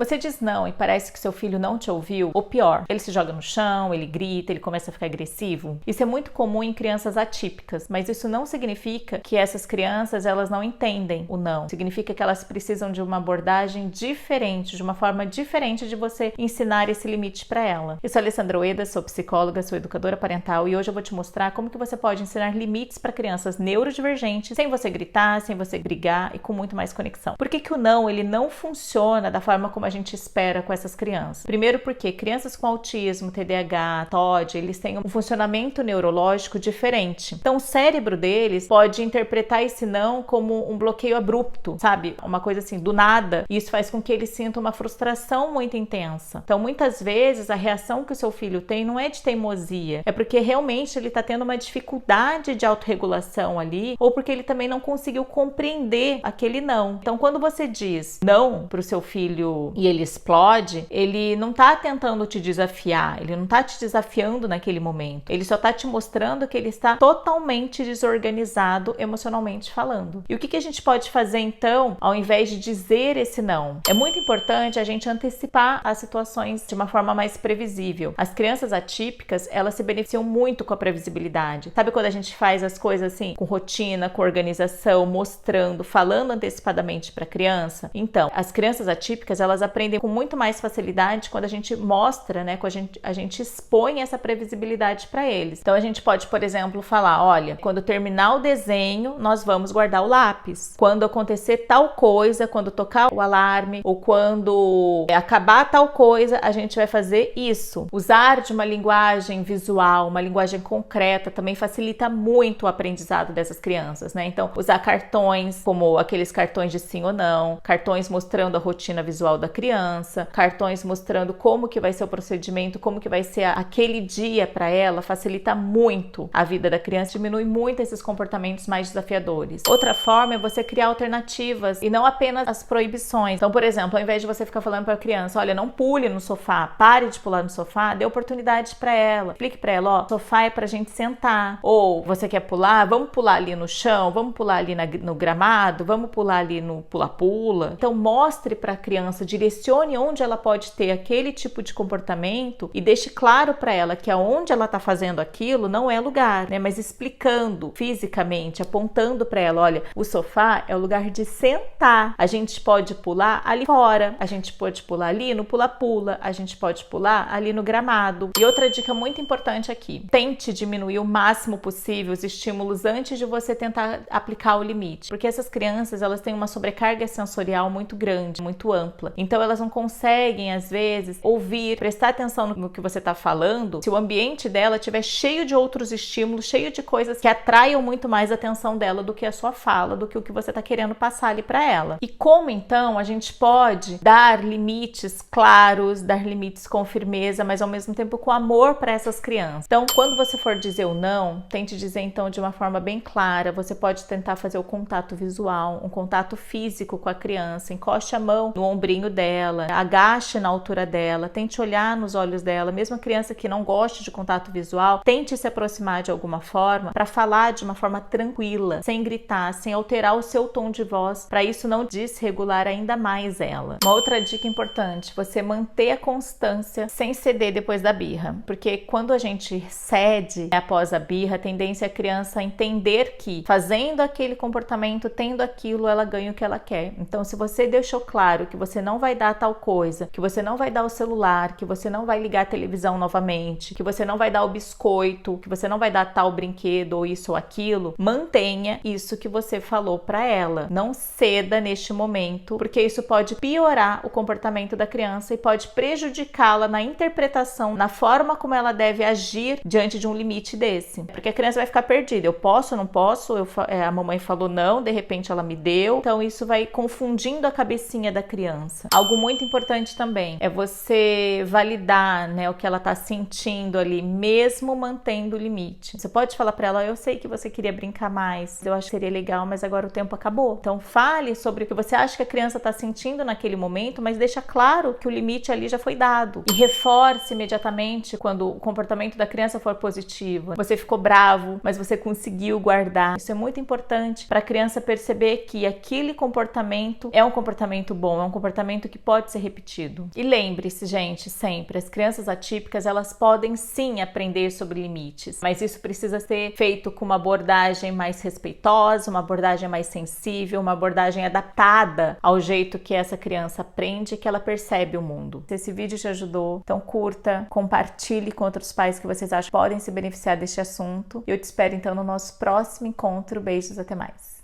Você diz não e parece que seu filho não te ouviu, ou pior, ele se joga no chão, ele grita, ele começa a ficar agressivo. Isso é muito comum em crianças atípicas, mas isso não significa que essas crianças elas não entendem o não. Significa que elas precisam de uma abordagem diferente, de uma forma diferente de você ensinar esse limite para ela. Eu sou a Alessandra Ueda, sou psicóloga, sou educadora parental e hoje eu vou te mostrar como que você pode ensinar limites para crianças neurodivergentes sem você gritar, sem você brigar e com muito mais conexão. Por que que o não, ele não funciona da forma como a gente espera com essas crianças? Primeiro porque crianças com autismo, TDAH, TOD, eles têm um funcionamento neurológico diferente. Então o cérebro deles pode interpretar esse não como um bloqueio abrupto, sabe? Uma coisa assim, do nada. E isso faz com que eles sintam uma frustração muito intensa. Então muitas vezes a reação que o seu filho tem não é de teimosia, é porque realmente ele está tendo uma dificuldade de autorregulação ali, ou porque ele também não conseguiu compreender aquele não. Então quando você diz não para o seu filho e ele explode, ele não tá tentando te desafiar, ele não tá te desafiando naquele momento, ele só tá te mostrando que ele está totalmente desorganizado emocionalmente falando. E o que a gente pode fazer então, ao invés de dizer esse não? É muito importante a gente antecipar as situações de uma forma mais previsível. As crianças atípicas, elas se beneficiam muito com a previsibilidade. Sabe quando a gente faz as coisas assim, com rotina, com organização, mostrando, falando antecipadamente para a criança? Então, as crianças atípicas, elas aprendem com muito mais facilidade quando a gente mostra, né, quando a gente expõe essa previsibilidade para eles. Então a gente pode, por exemplo, falar, olha, quando terminar o desenho, nós vamos guardar o lápis. Quando acontecer tal coisa, quando tocar o alarme ou quando acabar tal coisa, a gente vai fazer isso. Usar de uma linguagem visual, uma linguagem concreta também facilita muito o aprendizado dessas crianças, né? Então, usar cartões, como aqueles cartões de sim ou não, cartões mostrando a rotina visual da criança, cartões mostrando como que vai ser o procedimento, como que vai ser aquele dia para ela, facilita muito a vida da criança, diminui muito esses comportamentos mais desafiadores. Outra forma é você criar alternativas e não apenas as proibições. Então, por exemplo, ao invés de você ficar falando para a criança, olha, não pule no sofá, pare de pular no sofá, dê oportunidade para ela. Explique para ela, ó, sofá é pra gente sentar. Ou você quer pular? Vamos pular ali no chão, vamos pular ali no gramado, vamos pular ali no pula-pula. Então, mostre para a criança, direcione onde ela pode ter aquele tipo de comportamento e deixe claro para ela que aonde ela tá fazendo aquilo não é lugar, né? Mas explicando fisicamente, apontando para ela, olha, o sofá é o lugar de sentar. A gente pode pular ali fora, a gente pode pular ali no pula-pula, a gente pode pular ali no gramado. E outra dica muito importante aqui, tente diminuir o máximo possível os estímulos antes de você tentar aplicar o limite, porque essas crianças, elas têm uma sobrecarga sensorial muito grande, muito ampla, então elas não conseguem às vezes ouvir, prestar atenção no que você está falando, se o ambiente dela estiver cheio de outros estímulos, cheio de coisas que atraiam muito mais a atenção dela do que a sua fala, do que o que você está querendo passar ali para ela. E como então a gente pode dar limites claros, dar limites com firmeza, mas ao mesmo tempo com amor para essas crianças? Então, quando você for dizer o não, tente dizer então de uma forma bem clara. Você pode tentar fazer o contato visual, um contato físico com a criança, encoste a mão no ombrinho dela, agache na altura dela, tente olhar nos olhos dela. Mesmo a criança que não goste de contato visual, tente se aproximar de alguma forma para falar de uma forma tranquila, sem gritar, sem alterar o seu tom de voz, para isso não desregular ainda mais ela. Uma outra dica importante, você manter a constância sem ceder depois da birra, porque quando a gente cede após a birra, a tendência é a criança entender que fazendo aquele comportamento, tendo aquilo, ela ganha o que ela quer. Então, se você deixou claro que você não vai dar tal coisa, que você não vai dar o celular, que você não vai ligar a televisão novamente, que você não vai dar o biscoito, que você não vai dar tal brinquedo ou isso ou aquilo, mantenha isso que você falou para ela. Não ceda neste momento, porque isso pode piorar o comportamento da criança e pode prejudicá-la na interpretação, na forma como ela deve agir diante de um limite desse. Porque a criança vai ficar perdida. Eu posso, não posso? A mamãe falou não, de repente ela me deu. Então isso vai confundindo a cabecinha da criança. Algo muito importante também é você validar, né, o que ela tá sentindo ali, mesmo mantendo o limite. Você pode falar para ela, eu sei que você queria brincar mais, eu acho que seria legal, mas agora o tempo acabou. Então fale sobre o que você acha que a criança tá sentindo naquele momento, mas deixa claro que o limite ali já foi dado. E reforce imediatamente quando o comportamento da criança for positivo. Você ficou bravo, mas você conseguiu guardar. Isso é muito importante para a criança perceber que aquele comportamento é um comportamento bom, é um comportamento que pode ser repetido. E lembre-se, gente, sempre, as crianças atípicas, elas podem sim aprender sobre limites, mas isso precisa ser feito com uma abordagem mais respeitosa, uma abordagem mais sensível, uma abordagem adaptada ao jeito que essa criança aprende e que ela percebe o mundo. Se esse vídeo te ajudou, então curta, compartilhe com outros pais que vocês acham que podem se beneficiar deste assunto. Eu te espero então no nosso próximo encontro. Beijos, até mais!